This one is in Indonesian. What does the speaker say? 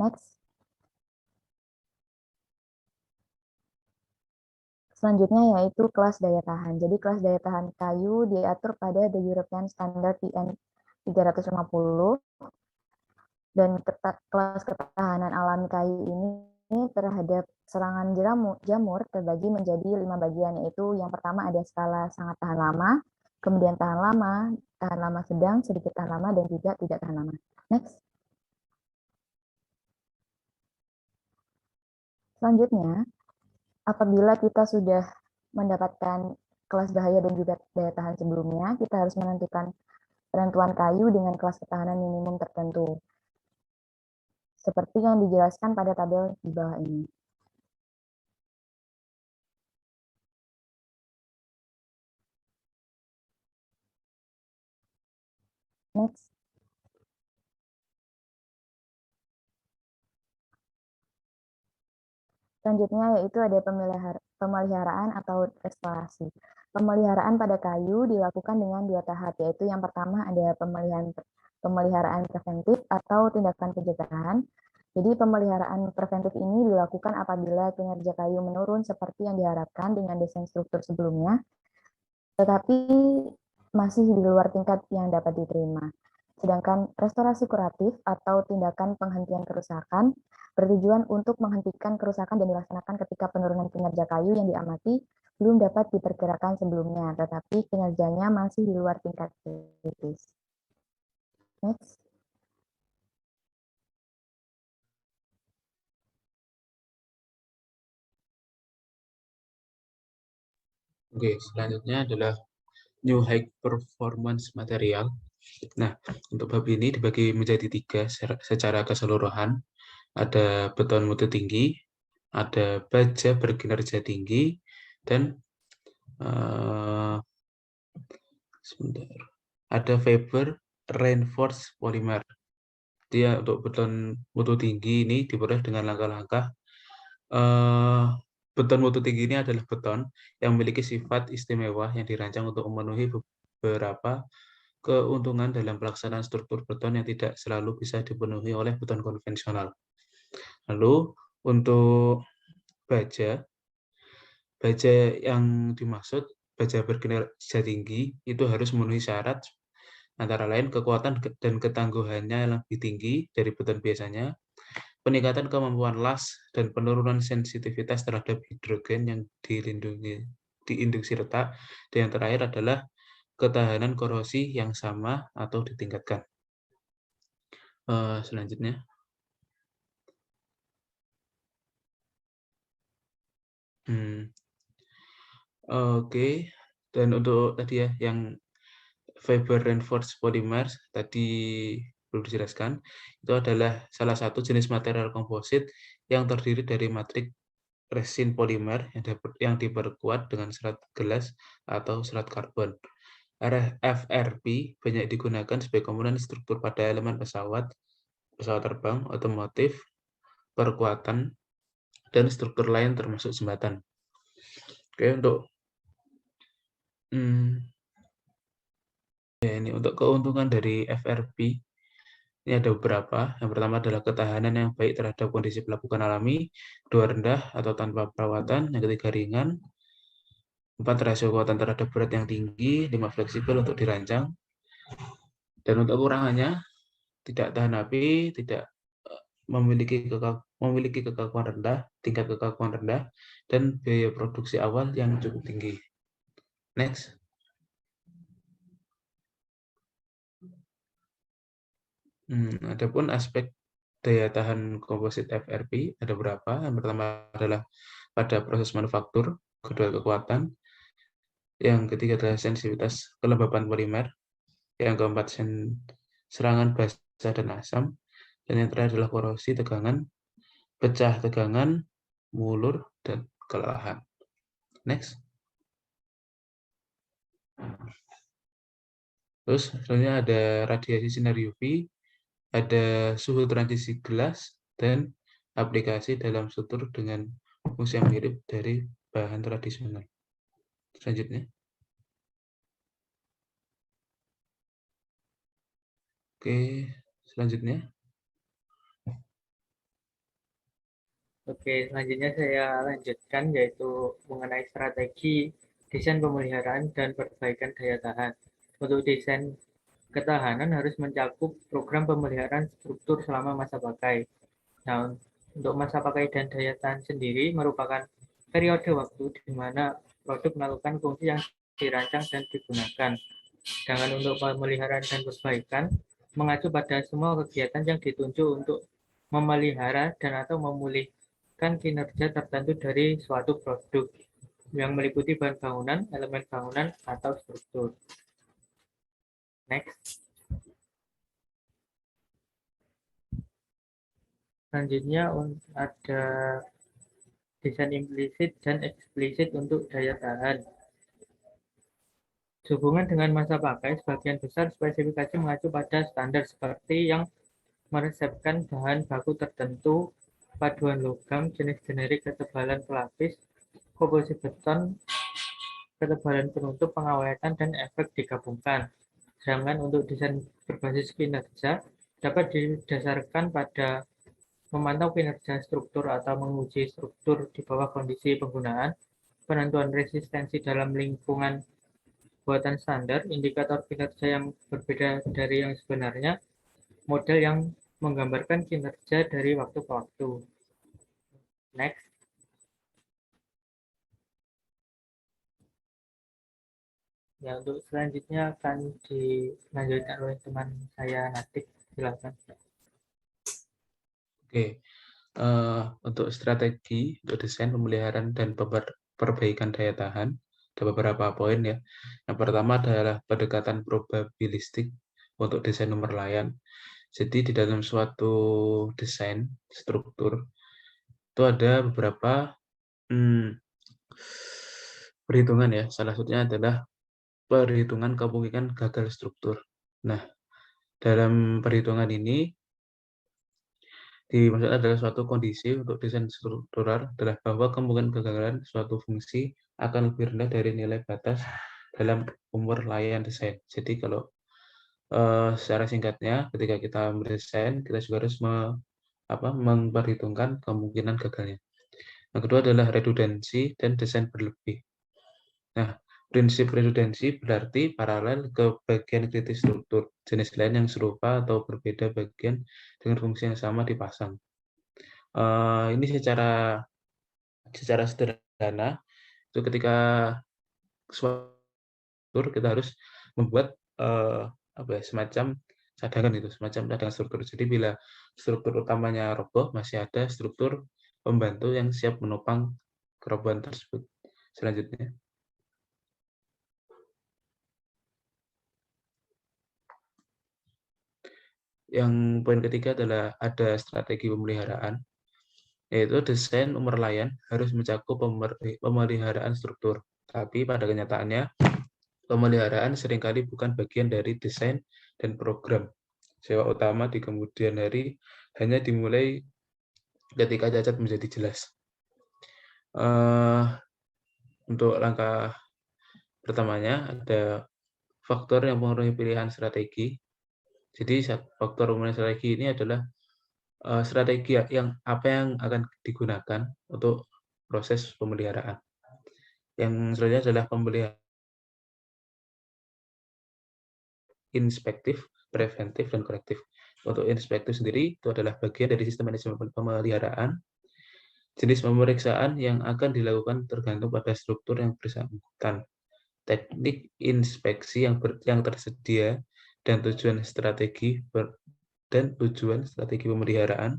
Next. Selanjutnya yaitu kelas daya tahan. Jadi kelas daya tahan kayu diatur pada The European Standard EN 350 dan kelas ketahanan alami kayu ini terhadap serangan jamur terbagi menjadi 5 bagian, yaitu yang pertama ada skala sangat tahan lama, kemudian tahan lama sedang, sedikit tahan lama, dan juga tidak tahan lama. Next. Selanjutnya, apabila kita sudah mendapatkan kelas bahaya dan juga daya tahan sebelumnya, kita harus menentukan penentuan kayu dengan kelas ketahanan minimum tertentu, seperti yang dijelaskan pada tabel di bawah ini. Next. Selanjutnya yaitu ada pemeliharaan atau restorasi. Pemeliharaan pada kayu dilakukan dengan 2 tahap, yaitu yang pertama ada pemeliharaan preventif atau tindakan pencegahan. Jadi pemeliharaan preventif ini dilakukan apabila kinerja kayu menurun seperti yang diharapkan dengan desain struktur sebelumnya, tetapi masih di luar tingkat yang dapat diterima. Sedangkan restorasi kuratif atau tindakan penghentian kerusakan bertujuan untuk menghentikan kerusakan dan dilaksanakan ketika penurunan kinerja kayu yang diamati belum dapat diperkirakan sebelumnya, tetapi kinerjanya masih di luar tingkat kritis. Next. Oke, selanjutnya adalah New High Performance Material. Nah, untuk bab ini dibagi menjadi 3 secara keseluruhan. Ada beton mutu tinggi, ada baja berkinerja tinggi, dan sebentar, ada fiber reinforced polymer. Dia untuk beton mutu tinggi ini diperoleh dengan langkah-langkah. Beton mutu tinggi ini adalah beton yang memiliki sifat istimewa yang dirancang untuk memenuhi beberapa keuntungan dalam pelaksanaan struktur beton yang tidak selalu bisa dipenuhi oleh beton konvensional. Lalu untuk baja yang dimaksud baja berkinerja tinggi itu harus memenuhi syarat antara lain kekuatan dan ketangguhannya yang lebih tinggi dari beton biasanya, peningkatan kemampuan las dan penurunan sensitivitas terhadap hidrogen yang diinduksi retak, dan yang terakhir adalah ketahanan korosi yang sama atau ditingkatkan. Selanjutnya. Oke, dan untuk tadi ya yang fiber reinforced polymers tadi belum dijelaskan, itu adalah salah satu jenis material komposit yang terdiri dari matrik resin polimer yang diperkuat dengan serat gelas atau serat karbon. FRP banyak digunakan sebagai komponen struktur pada elemen pesawat terbang, otomotif, perkuatan, dan struktur lain termasuk jembatan. Oke, untuk ini untuk keuntungan dari FRP ini ada beberapa. Yang pertama adalah ketahanan yang baik terhadap kondisi pelabuhan alami, 2 rendah atau tanpa perawatan, yang ketiga ringan, 4 rasio kekuatan terhadap berat yang tinggi, 5 fleksibel untuk dirancang, dan untuk kekurangannya tidak tahan api, tidak memiliki kekakuan rendah, tingkat kekakuan rendah, dan biaya produksi awal yang cukup tinggi. Next. Adapun aspek daya tahan komposit FRP ada berapa? Yang pertama adalah pada proses manufaktur, kedua kekuatan, yang ketiga adalah sensitivitas kelembapan polimer, yang keempat serangan basah dan asam, dan yang terakhir adalah korosi, tegangan, pecah tegangan, mulur, dan kelelahan. Next. Terus selanjutnya ada radiasi sinar UV, ada suhu transisi gelas, dan aplikasi dalam struktur dengan fungsi yang mirip dari bahan tradisional. Selanjutnya. Oke, selanjutnya. Oke, selanjutnya saya lanjutkan yaitu mengenai strategi desain pemeliharaan dan perbaikan daya tahan. Untuk desain ketahanan harus mencakup program pemeliharaan struktur selama masa pakai. Nah, untuk masa pakai dan daya tahan sendiri merupakan periode waktu di mana produk melakukan fungsi yang dirancang dan digunakan. Sedangkan untuk pemeliharaan dan perbaikan mengacu pada semua kegiatan yang ditunjuk untuk memelihara dan atau memulihkan kinerja tertentu dari suatu produk yang meliputi bahan bangunan, elemen bangunan, atau struktur. Next. Selanjutnya ada desain implisit dan eksplisit untuk daya tahan. Sehubungan dengan masa pakai, sebagian besar spesifikasi mengacu pada standar seperti yang meresepkan bahan baku tertentu, paduan logam, jenis generik, ketebalan pelapis, komposisi beton, ketebalan penutup, pengawetan, dan efek digabungkan. Sedangkan untuk desain berbasis kinerja dapat didasarkan pada memantau kinerja struktur atau menguji struktur di bawah kondisi penggunaan, penentuan resistensi dalam lingkungan buatan standar, indikator kinerja yang berbeda dari yang sebenarnya, model yang menggambarkan kinerja dari waktu ke waktu. Next. Ya, untuk selanjutnya akan dilanjutkan oleh teman saya Natik. Silakan. Oke, untuk strategi untuk desain pemeliharaan dan perbaikan daya tahan ada beberapa poin ya. Yang pertama adalah pendekatan probabilistik untuk desain nomor layan. Jadi di dalam suatu desain struktur itu ada beberapa perhitungan ya. Salah satunya adalah perhitungan kemungkinan gagal struktur. Nah, dalam perhitungan ini dimaksudkan adalah suatu kondisi untuk desain struktural adalah bahwa kemungkinan kegagalan suatu fungsi akan lebih rendah dari nilai batas dalam umur layan desain. Jadi kalau secara singkatnya ketika kita mendesain kita juga harus memperhitungkan kemungkinan gagalnya. Yang kedua adalah redundansi dan desain berlebih. Nah, prinsip redundansi berarti paralel ke bagian kritis struktur jenis lain yang serupa atau berbeda bagian dengan fungsi yang sama dipasang. Ini secara sederhana itu ketika struktur kita harus membuat semacam cadangan struktur. Jadi bila struktur utamanya roboh masih ada struktur pembantu yang siap menopang kerobohan tersebut. Selanjutnya. Yang poin ketiga adalah ada strategi pemeliharaan, yaitu desain umur layan harus mencakup pemeliharaan struktur. Tapi pada kenyataannya, pemeliharaan seringkali bukan bagian dari desain dan program. Sewa utama di kemudian hari hanya dimulai ketika cacat menjadi jelas. Untuk langkah pertamanya ada faktor yang mempengaruhi pilihan strategi. Jadi faktor pemilihan strategi ini adalah strategi yang akan digunakan untuk proses pemeliharaan. Yang selanjutnya adalah pemeliharaan inspektif, preventif, dan korektif. Untuk inspektif sendiri itu adalah bagian dari sistem manajemen pemeliharaan. Jenis pemeriksaan yang akan dilakukan tergantung pada struktur yang bersangkutan, teknik inspeksi yang tersedia, dan tujuan strategi pemeliharaan